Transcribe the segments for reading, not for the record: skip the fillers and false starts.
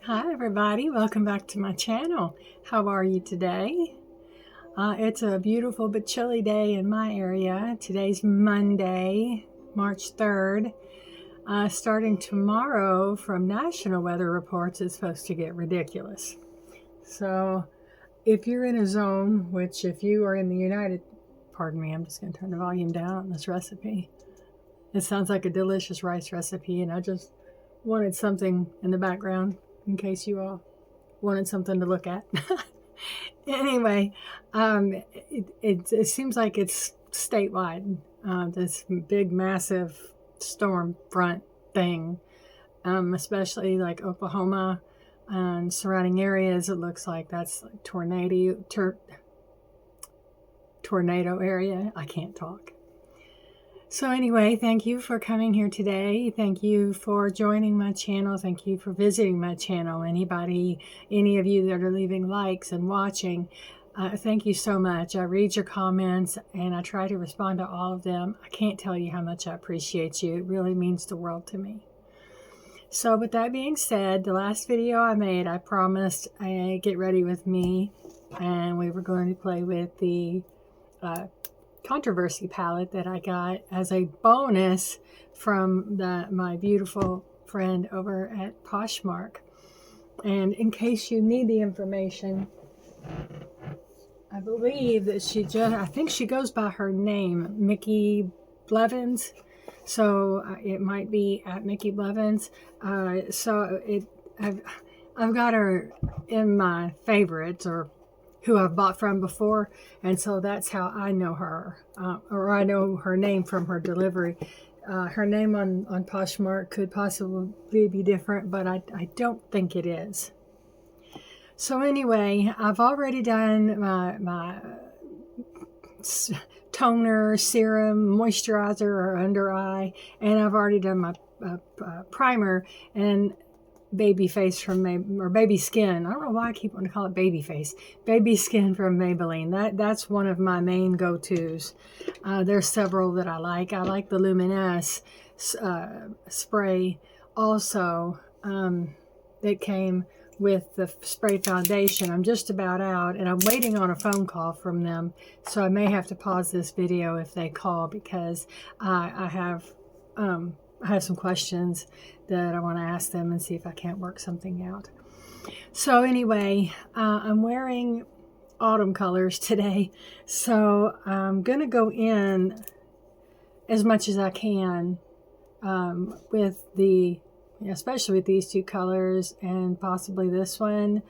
Hi everybody, welcome back to my channel. How are you today? It's a beautiful but chilly day in my area. Today's Monday, March 3rd. Starting tomorrow from national weather reports, it's supposed to get ridiculous. So if you're in a zone, which if you are in the pardon me, I'm just going to turn the volume down on this recipe. It sounds like a delicious rice recipe, and I just wanted something in the background in case you all wanted something to look at. Anyway, it seems like it's statewide, this big, massive storm front thing, especially like Oklahoma and surrounding areas. It looks like that's like tornado area. I can't talk. So anyway, thank you for coming here today. Thank you for joining my channel. Thank you for visiting my channel. Any of you that are leaving likes and watching, thank you so much. I read your comments and I try to respond to all of them. I can't tell you how much I appreciate you. It really means the world to me. So with that being said, the last video I made, I promised a get ready with me, and we were going to play with the Controversy palette that I got as a bonus from my beautiful friend over at Poshmark. And in case you need the information, I believe that I think she goes by her name, Mickey Blevins. So it might be at Mickey Blevins. I've got her in my favorites, or who I've bought from before, and so that's how I know her, or I know her name from her delivery. Her name on Poshmark could possibly be different, but I don't think it is. So anyway, I've already done my toner, serum, moisturizer, or under eye, and I've already done my primer and baby face from or baby skin. I don't know why I keep wanting to call it baby face. Baby skin from Maybelline. That's one of my main go-tos. There's several that I like. I like the Luminous spray also. That came with the spray foundation. I'm just about out, and I'm waiting on a phone call from them, so I may have to pause this video if they call, because I have some questions that I want to ask them and see if I can't work something out. So anyway, I'm wearing autumn colors today, so I'm gonna go in as much as I can with especially with these two colors and possibly this one.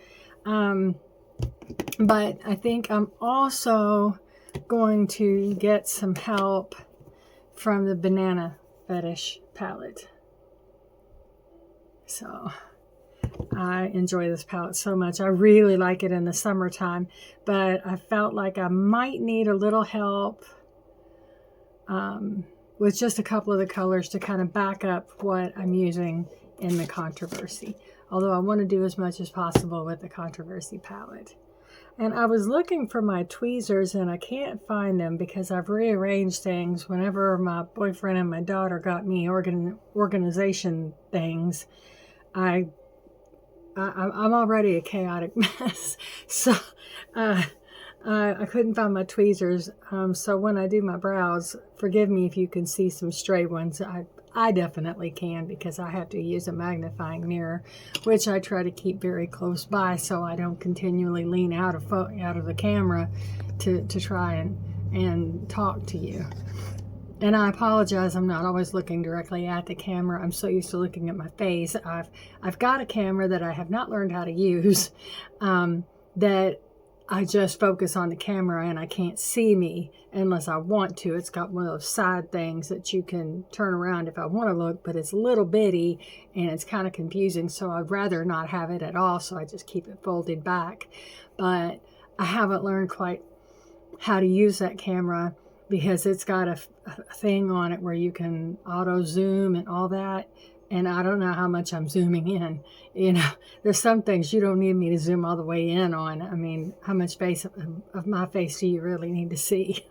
But I think I'm also going to get some help from the Banana Fetish palette. So I enjoy this palette so much. I really like it in the summertime, but I felt like I might need a little help with just a couple of the colors to kind of back up what I'm using in the Controversy. Although I want to do as much as possible with the Controversy palette. And I was looking for my tweezers and I can't find them because I've rearranged things. Whenever my boyfriend and my daughter got me organization things, I'm already a chaotic mess. So I couldn't find my tweezers. So when I do my brows, forgive me if you can see some stray ones. I definitely can, because I have to use a magnifying mirror, which I try to keep very close by so I don't continually lean out of the camera to try and talk to you. And I apologize, I'm not always looking directly at the camera. I'm so used to looking at my face. I've got a camera that I have not learned how to use, that I just focus on the camera and I can't see me unless I want to. It's got one of those side things that you can turn around if I want to look, but it's a little bitty and it's kind of confusing, so I'd rather not have it at all, so I just keep it folded back. But I haven't learned quite how to use that camera, because it's got a thing on it where you can auto zoom and all that, and I don't know how much I'm zooming in. You know, there's some things you don't need me to zoom all the way in on. I mean, how much face of my face do you really need to see?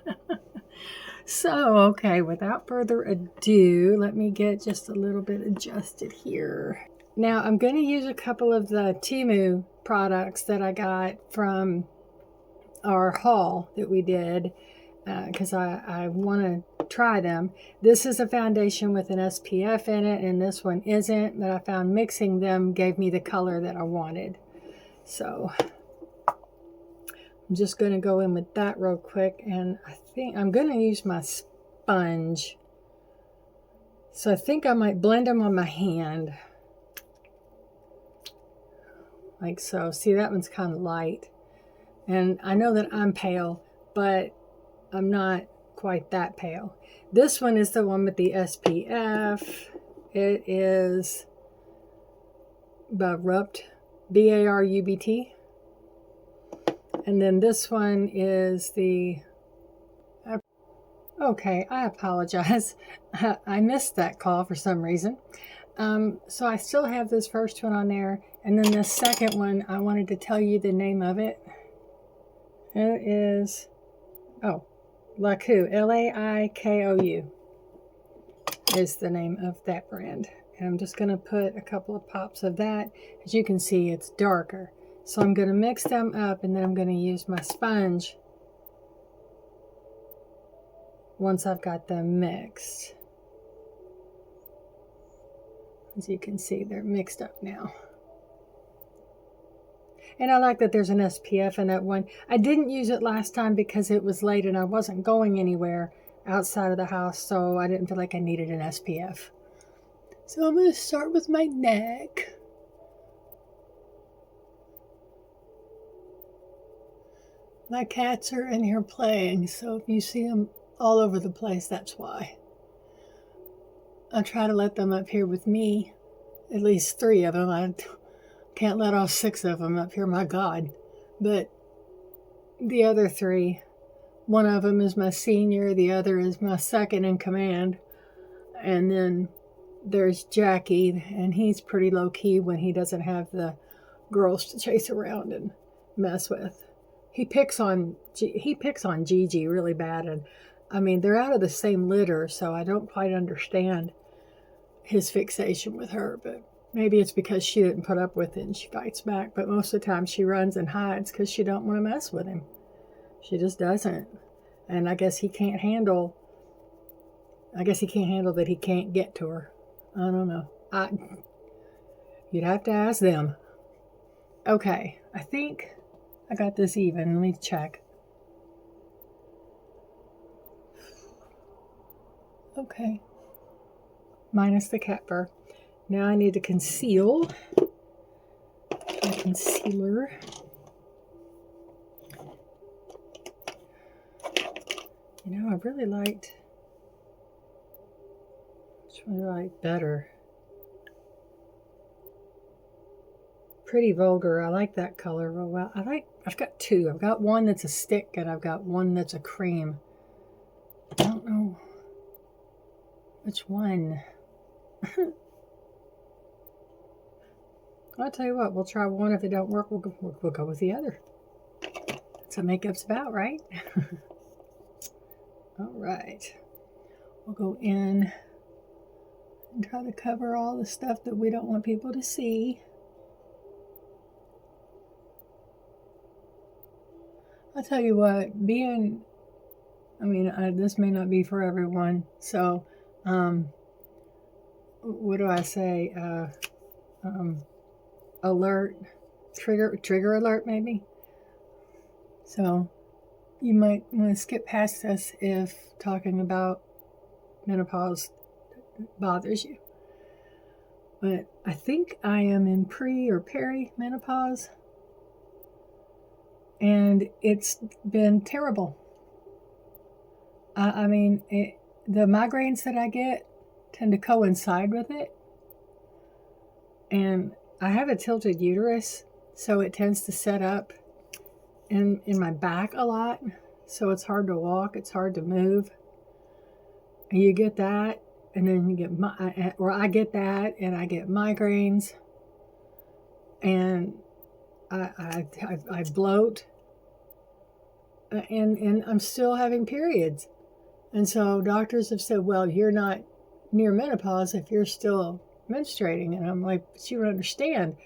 So, okay, without further ado, let me get just a little bit adjusted here. Now I'm going to use a couple of the Temu products that I got from our haul that we did because I want to try them. This is a foundation with an SPF in it, and this one isn't, but I found mixing them gave me the color that I wanted. So I'm just going to go in with that real quick, and I think I'm going to use my sponge. So I think I might blend them on my hand. Like so. See, that one's kind of light. And I know that I'm pale, but I'm not quite that pale. This one is the one with the SPF. It is Barupt, B-A-R-U-B-T. And then this one is the... Okay, I apologize. I missed that call for some reason. So I still have this first one on there. And then the second one, I wanted to tell you the name of it. It is, Laikou, L-A-I-K-O-U is the name of that brand. And I'm just going to put a couple of pops of that. As you can see, it's darker. So I'm going to mix them up, and then I'm going to use my sponge once I've got them mixed. As you can see, they're mixed up now. And I like that there's an SPF in that one. I didn't use it last time because it was late and I wasn't going anywhere outside of the house, so I didn't feel like I needed an SPF. So I'm going to start with my neck. My cats are in here playing, so if you see them all over the place, that's why. I try to let them up here with me, at least 3 of them. I can't let all 6 of them up here, my God. But the other 3, one of them is my senior, the other is my second in command. And then there's Jackie, and he's pretty low-key when he doesn't have the girls to chase around and mess with. He picks on Gigi really bad, and I mean, they're out of the same litter, so I don't quite understand his fixation with her, but maybe it's because she didn't put up with it and she fights back. But most of the time she runs and hides because she don't want to mess with him. She just doesn't. And I guess he can't handle that he can't get to her. I don't know. You'd have to ask them. Okay, I think I got this even. Let me check. Okay. Minus the cat fur. Now I need to conceal. My concealer. You know, I really liked... Which one do I like better? Pretty Vulgar. I like that color real well. I've got 2. I've got one that's a stick and I've got one that's a cream. I don't know which one. I'll tell you what, we'll try one. If it don't work, we'll go with the other. That's what makeup's about, right? All right. We'll go in and try to cover all the stuff that we don't want people to see. I'll tell you what, this may not be for everyone, so, what do I say, alert, trigger alert maybe? So, you might want to skip past this if talking about menopause bothers you. But I think I am in pre or peri-menopause. And it's been terrible. The migraines that I get tend to coincide with it. And I have a tilted uterus, so it tends to set up in my back a lot. So it's hard to walk, it's hard to move. And you get that, and then you get I get that, and I get migraines. And I bloat, and I'm still having periods. And so doctors have said, well, you're not near menopause if you're still menstruating. And I'm like, but you don't understand.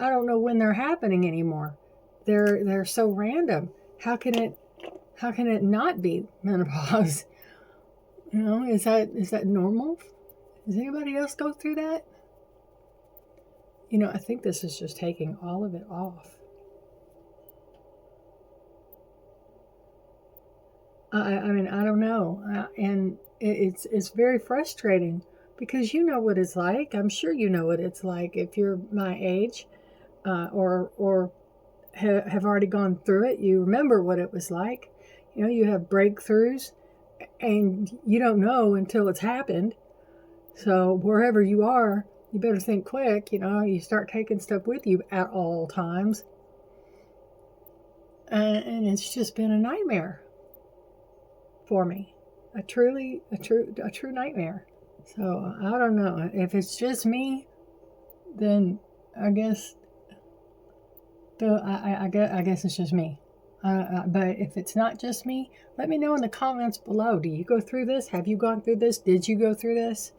I don't know when they're happening anymore. They're so random. How can it not be menopause? You know, is that normal? Does anybody else go through that? You know, I think this is just taking all of it off. I mean, I don't know. And it's very frustrating because you know what it's like. I'm sure you know what it's like if you're my age, or have already gone through it. You remember what it was like. You know, you have breakthroughs and you don't know until it's happened. So wherever you are, you better think quick. You know, you start taking stuff with you at all times. And it's just been a nightmare for me. A true nightmare. So I don't know. If it's just me, then I guess I guess it's just me. But if it's not just me, let me know in the comments below. Do you go through this? Have you gone through this? Did you go through this?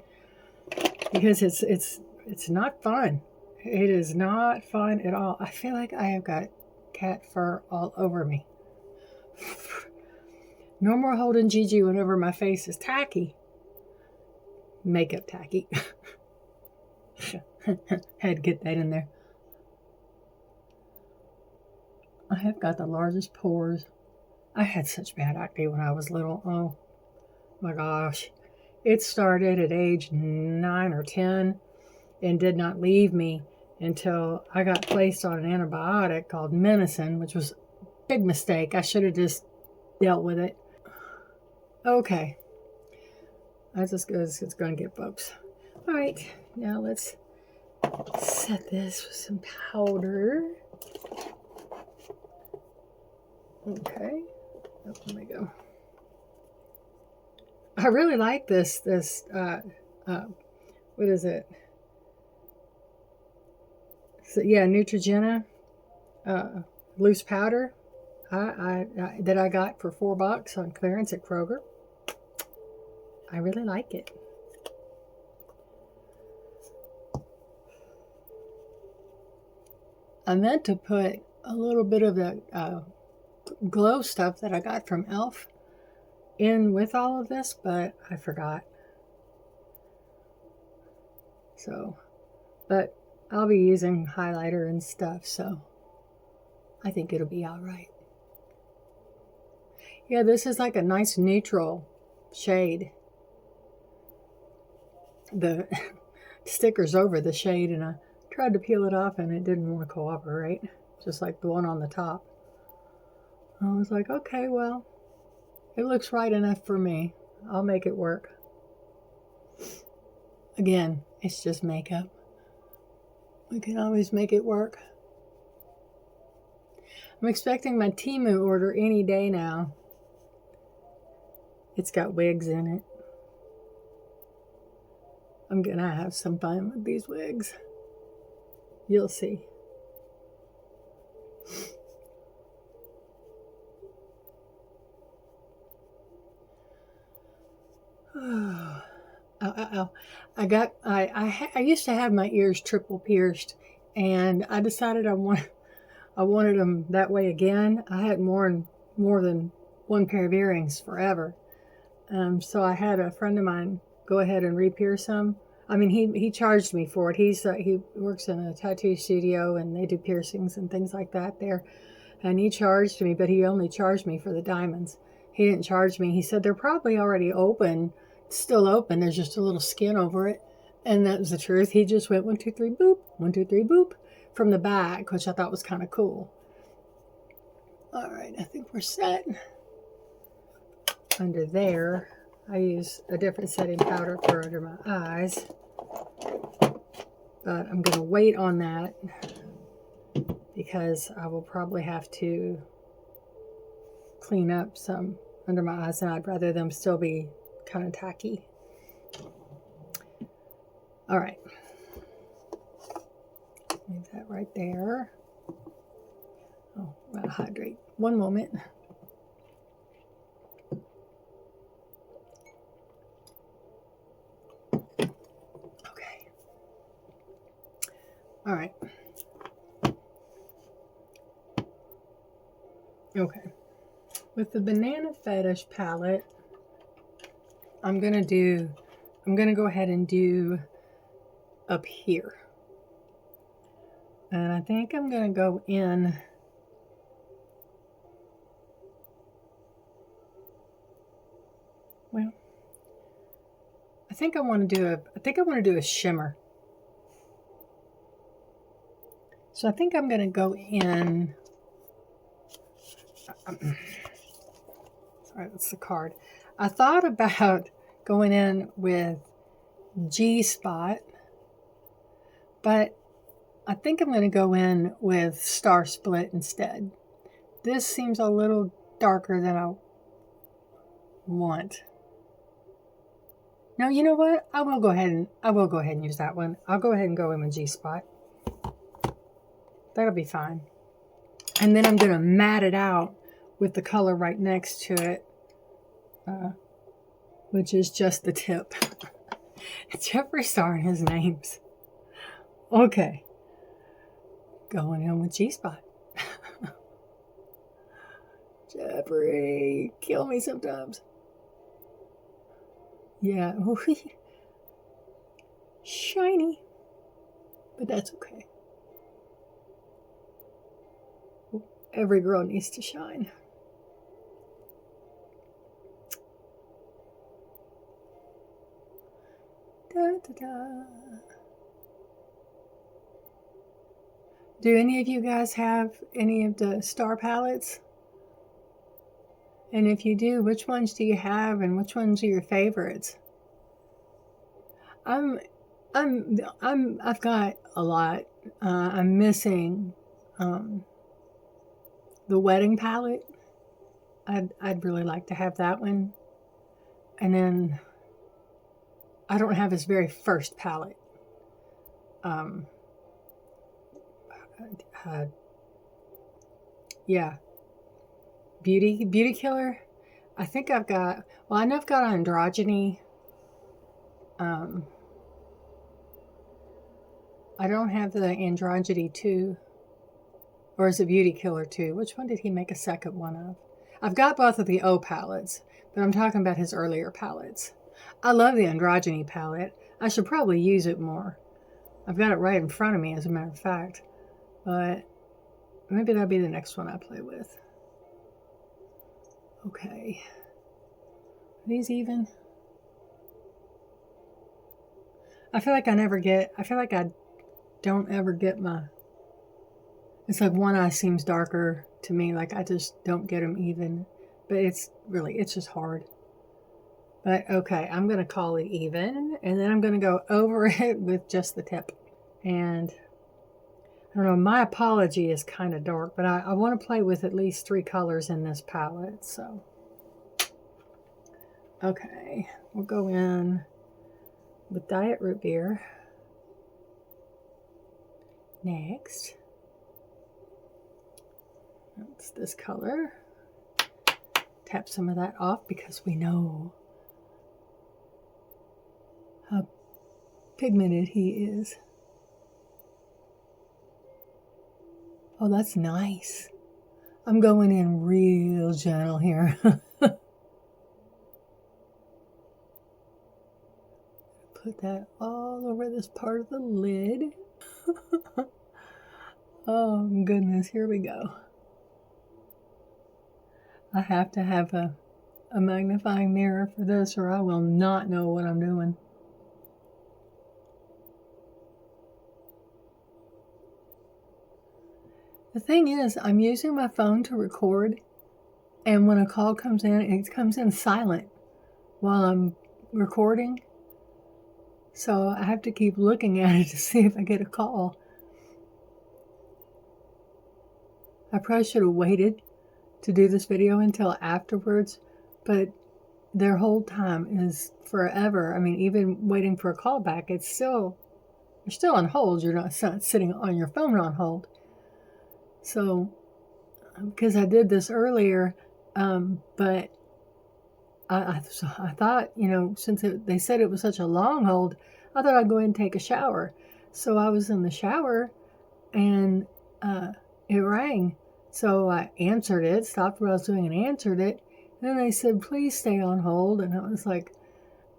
Because it's not fun. It is not fun at all. I feel like I have got cat fur all over me. No more holding Gigi whenever my face is tacky. Makeup tacky. Had to get that in there. I have got the largest pores. I had such bad acne when I was little. Oh my gosh. It started at age 9 or 10 and did not leave me until I got placed on an antibiotic called Menacin, which was a big mistake. I should have just dealt with it. Okay. That's as good as it's going to get, folks. All right. Now let's set this with some powder. Okay. Oh, there we go. I really like this, what is it? So, yeah, Neutrogena loose powder that I got for $4 on clearance at Kroger. I really like it. I meant to put a little bit of the glow stuff that I got from e.l.f. in with all of this, but I forgot. So, but I'll be using highlighter and stuff, so I think it'll be all right. Yeah, this is like a nice neutral shade. The sticker's over the shade, and I tried to peel it off and it didn't want to cooperate, just like the one on the top. I was like, okay, well, it looks right enough for me. I'll make it work. Again, it's just makeup. We can always make it work. I'm expecting my Temu order any day now. It's got wigs in it. I'm gonna have some fun with these wigs. You'll see. Oh, ow. I used to have my ears triple pierced, and I decided I wanted them that way again. I had more than one pair of earrings forever. So I had a friend of mine go ahead and re-pierce them. I mean, he charged me for it. He works in a tattoo studio, and they do piercings and things like that there. And he charged me, but he only charged me for the diamonds. He didn't charge me. He said they're probably already open, still open. There's just a little skin over it. And that was the truth. He just went 1, 2, 3, boop, 1, 2, 3, boop from the back, which I thought was kind of cool. All right, I think we're set. Under there, I use a different setting powder for under my eyes. But I'm going to wait on that because I will probably have to clean up some under my eyes, and I'd rather them still be kind of tacky. All right. Leave that right there. Oh, I'm going to hydrate. One moment. Okay. All right. Okay. With the Banana Fetish palette, I'm going to go ahead and do up here. And I think I'm going to go in well, I think I want to do a shimmer. So I think I'm going to go in sorry, that's the card. I thought about going in with G-Spot, but I think I'm going to go in with Star Split instead. This seems a little darker than I want. No, you know what? I will go ahead and use that one. I'll go ahead and go in with G-Spot. That'll be fine. And then I'm going to mat it out with the color right next to it, which is just the tip. It's Jeffree Star in his names. Okay. Going in with G-Spot. Jeffree, kill me sometimes. Yeah. Shiny. But that's okay. Every girl needs to shine. Da, da, da. Do any of you guys have any of the Star palettes? And if you do, which ones do you have and which ones are your favorites? I've got a lot. I'm missing the wedding palette. I'd really like to have that one. And then I don't have his very first palette. Yeah. Beauty Killer. I think I've got, well, I know I've got Androgyny. I don't have the Androgyny 2. Or is it Beauty Killer 2? Which one did he make a second one of? I've got both of the O palettes, but I'm talking about his earlier palettes. I love the Androgyny palette. I should probably use it more. I've got it right in front of me, as a matter of fact. But maybe that'll be the next one I play with. Okay. Are these even? I feel like I don't ever get my... It's like one eye seems darker to me, like I just don't get them even. But it's just hard. But okay, I'm going to call it even, and then I'm going to go over it with just the tip. And I don't know, my apology is kind of dark, but I want to play with at least 3 colors in this palette, so. Okay, we'll go in with Diet Root Beer. Next. That's this color. Tap some of that off because we know how pigmented he is. Oh, that's nice. I'm going in real gentle here. Put that all over this part of the lid. Oh, goodness. Here we go. I have to have a magnifying mirror for this or I will not know what I'm doing. The thing is, I'm using my phone to record, and when a call comes in, it comes in silent while I'm recording. So I have to keep looking at it to see if I get a call. I probably should have waited to do this video until afterwards, but their hold time is forever. I mean, even waiting for a call back, you're still on hold. You're not sitting on your phone on hold. So, because I did this earlier, but I thought, since they said it was such a long hold, I thought I'd go ahead and take a shower. So I was in the shower, and it rang. So I answered it, stopped what I was doing and answered it. And then they said, please stay on hold. And I was like,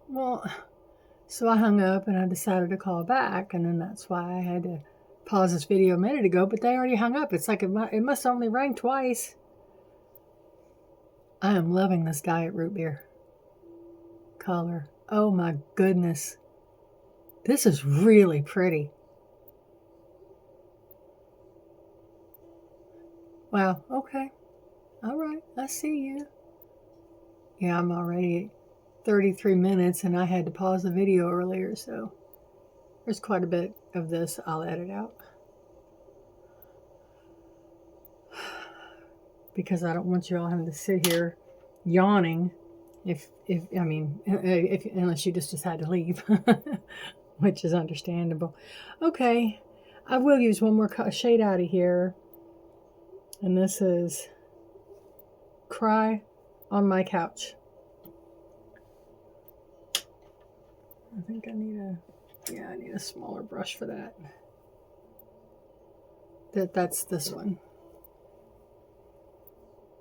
well, so I hung up and I decided to call back. And then that's why I had to pause this video a minute ago, but they already hung up. It's like it must only ring twice. I am loving this Diet Root Beer color. Oh my goodness. This is really pretty. Wow, okay. All right, I see you. Yeah, I'm already at 33 minutes and I had to pause the video earlier, so there's quite a bit of this I'll edit out. Because I don't want you all having to sit here yawning unless you just decide to leave, which is understandable. Okay, I will use one more shade out of here. And this is Cry on My Couch. I think I need a smaller brush for that. That's this one.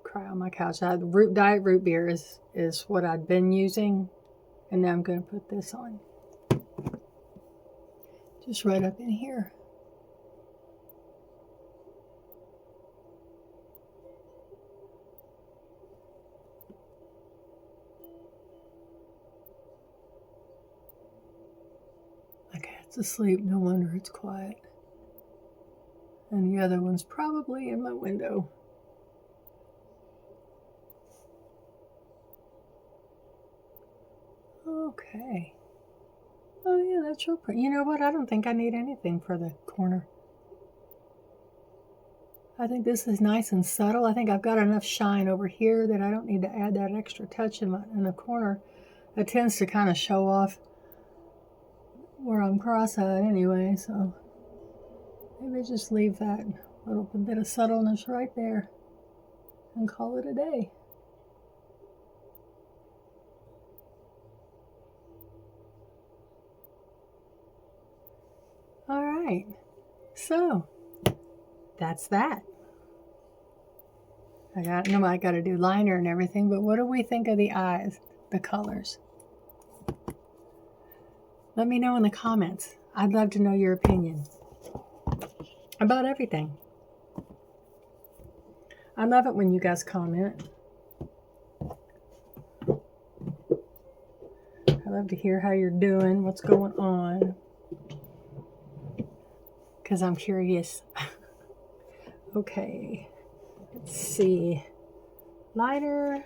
Cry on My Couch. Diet Root Beer is what I'd been using, and now I'm going to put this on. Just right up in here. My cat's asleep, no wonder it's quiet. And the other one's probably in my window. Okay. Oh yeah, that's real pretty. You know what? I don't think I need anything for the corner. I think this is nice and subtle. I think I've got enough shine over here that I don't need to add that extra touch in the corner. That tends to kind of show off where I'm cross-eyed anyway, so maybe just leave that little bit of subtleness right there and call it a day. All right, so that's that. I got to do liner and everything, but what do we think of the eyes, the colors? Let me know in the comments. I'd love to know your opinion about everything. I love it when you guys comment. I love to hear how you're doing, what's going on, because I'm curious. Okay, let's see. Liner.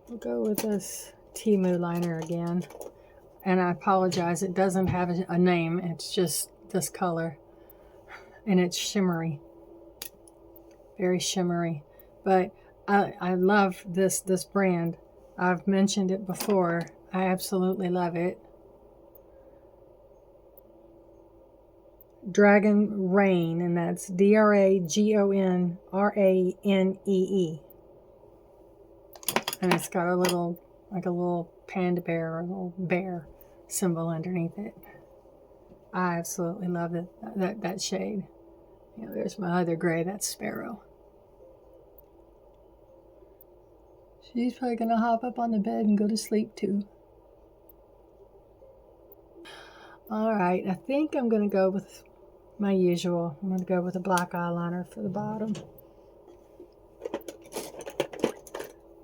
We'll go with this Temu liner again. And I apologize, it doesn't have a name. It's just this color. And it's shimmery. Very shimmery. But I love this brand. I've mentioned it before. I absolutely love it. Dragon Rain, and that's DRAGONRANEE. And it's got a little panda bear or a little bear symbol underneath it. I absolutely love it. That shade. You know, there's my other gray. That's Sparrow. She's probably gonna hop up on the bed and go to sleep too. All right, I think I'm gonna go with my usual. I'm gonna go with a black eyeliner for the bottom.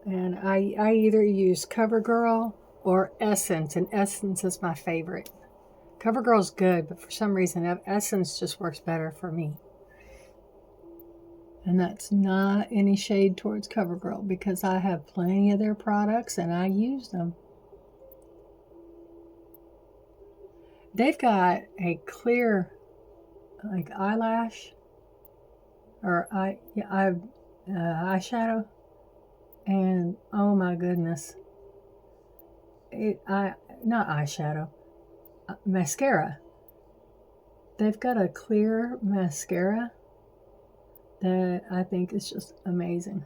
And I either use CoverGirl or Essence, and Essence is my favorite. CoverGirl's good, but for some reason Essence just works better for me. And that's not any shade towards CoverGirl, because I have plenty of their products and I use them. They've got a clear, like eyelash or eyeshadow, and oh my goodness, not eyeshadow, mascara. They've got a clear mascara that I think is just amazing.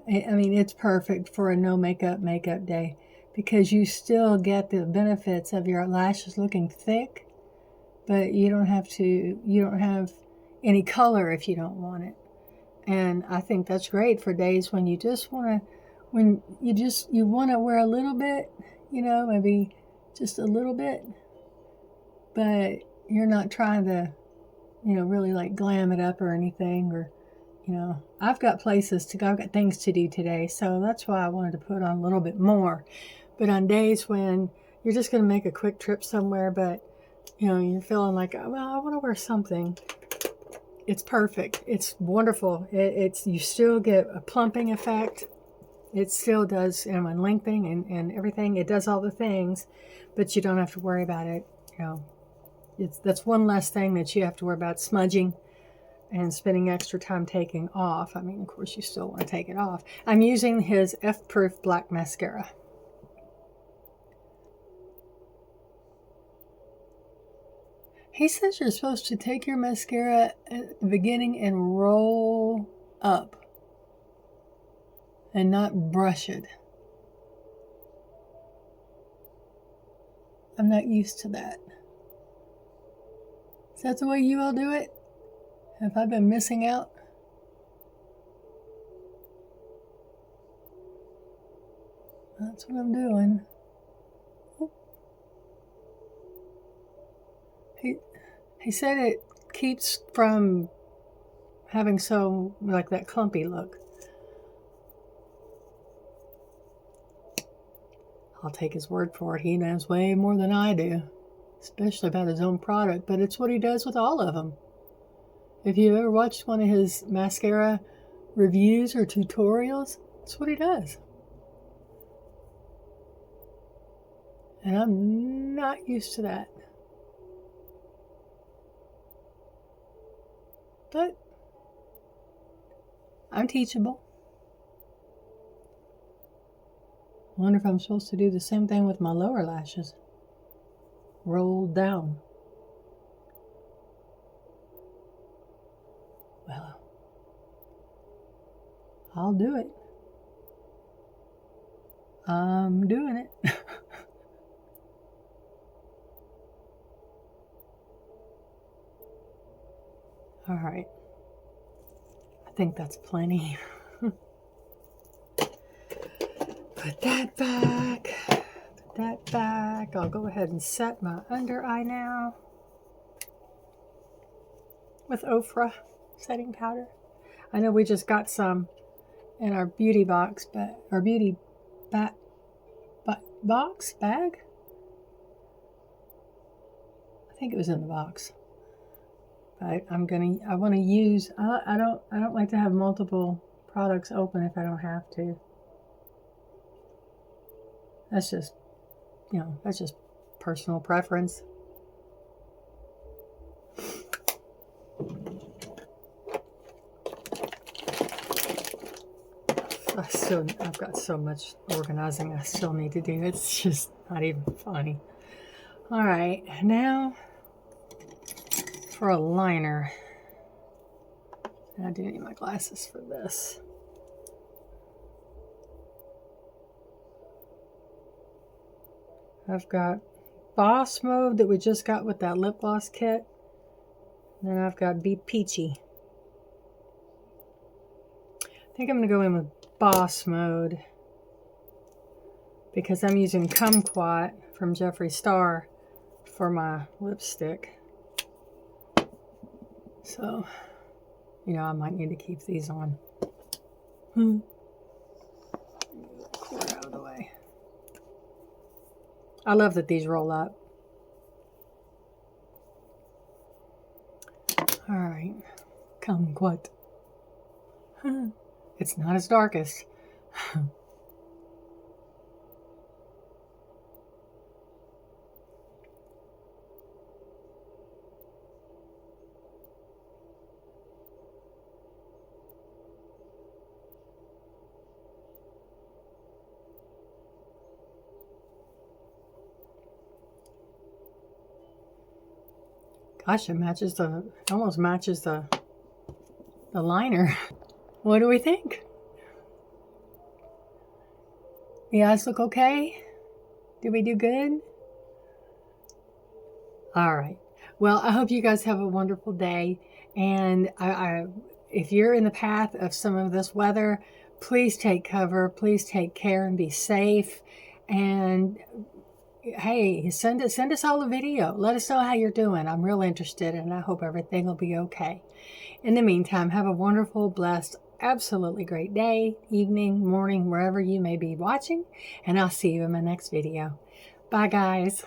I mean, it's perfect for a no makeup day. because you still get the benefits of your lashes looking thick, but you don't have any color if you don't want it. And I think that's great for days when you just want to wear a little bit, maybe just a little bit, but you're not trying to, really like glam it up or anything, or, I've got places to go, I've got things to do today. So that's why I wanted to put on a little bit more. But on days when you're just going to make a quick trip somewhere, but, you're feeling like, well, I want to wear something. It's perfect. It's wonderful. You still get a plumping effect. It still does, and lengthening and everything. It does all the things, but you don't have to worry about it. That's one less thing that you have to worry about, smudging and spending extra time taking off. I mean, of course, you still want to take it off. I'm using his F-Proof Black Mascara. He says you're supposed to take your mascara at the beginning and roll up and not brush it. I'm not used to that. Is that the way you all do it? Have I been missing out? That's what I'm doing. He said it keeps from having like that clumpy look. I'll take his word for it. He knows way more than I do, especially about his own product, but it's what he does with all of them. If you've ever watched one of his mascara reviews or tutorials, that's what he does. And I'm not used to that. But I'm teachable. I wonder if I'm supposed to do the same thing with my lower lashes. Rolled down. Well, I'll do it. I'm doing it. All right. I think that's plenty. Put that back. Put that back. I'll go ahead and set my under eye now with Ofra setting powder. I know we just got some in our beauty box, but our beauty bag. I think it was in the box. But I want to use, I don't like to have multiple products open if I don't have to. That's just, that's just personal preference. I've got so much organizing I still need to do. It's just not even funny. All right, now for a liner. I do need my glasses for this. I've got Boss Mode that we just got with that lip gloss kit. Then I've got Be Peachy. I think I'm going to go in with Boss Mode because I'm using Kumquat from Jeffree Star for my lipstick. So, I might need to keep these on. Cord out of the way. I love that these roll up. All right, Kumquat. It's not as darkest. Gosh, it almost matches the liner. What do we think? The eyes look okay? Did we do good? All right. Well, I hope you guys have a wonderful day. And if you're in the path of some of this weather, please take cover. Please take care and be safe. And hey, send us all a video. Let us know how you're doing. I'm real interested, and I hope everything will be okay. In the meantime, have a wonderful, blessed, absolutely great day, evening, morning, wherever you may be watching. And I'll see you in my next video. Bye, guys.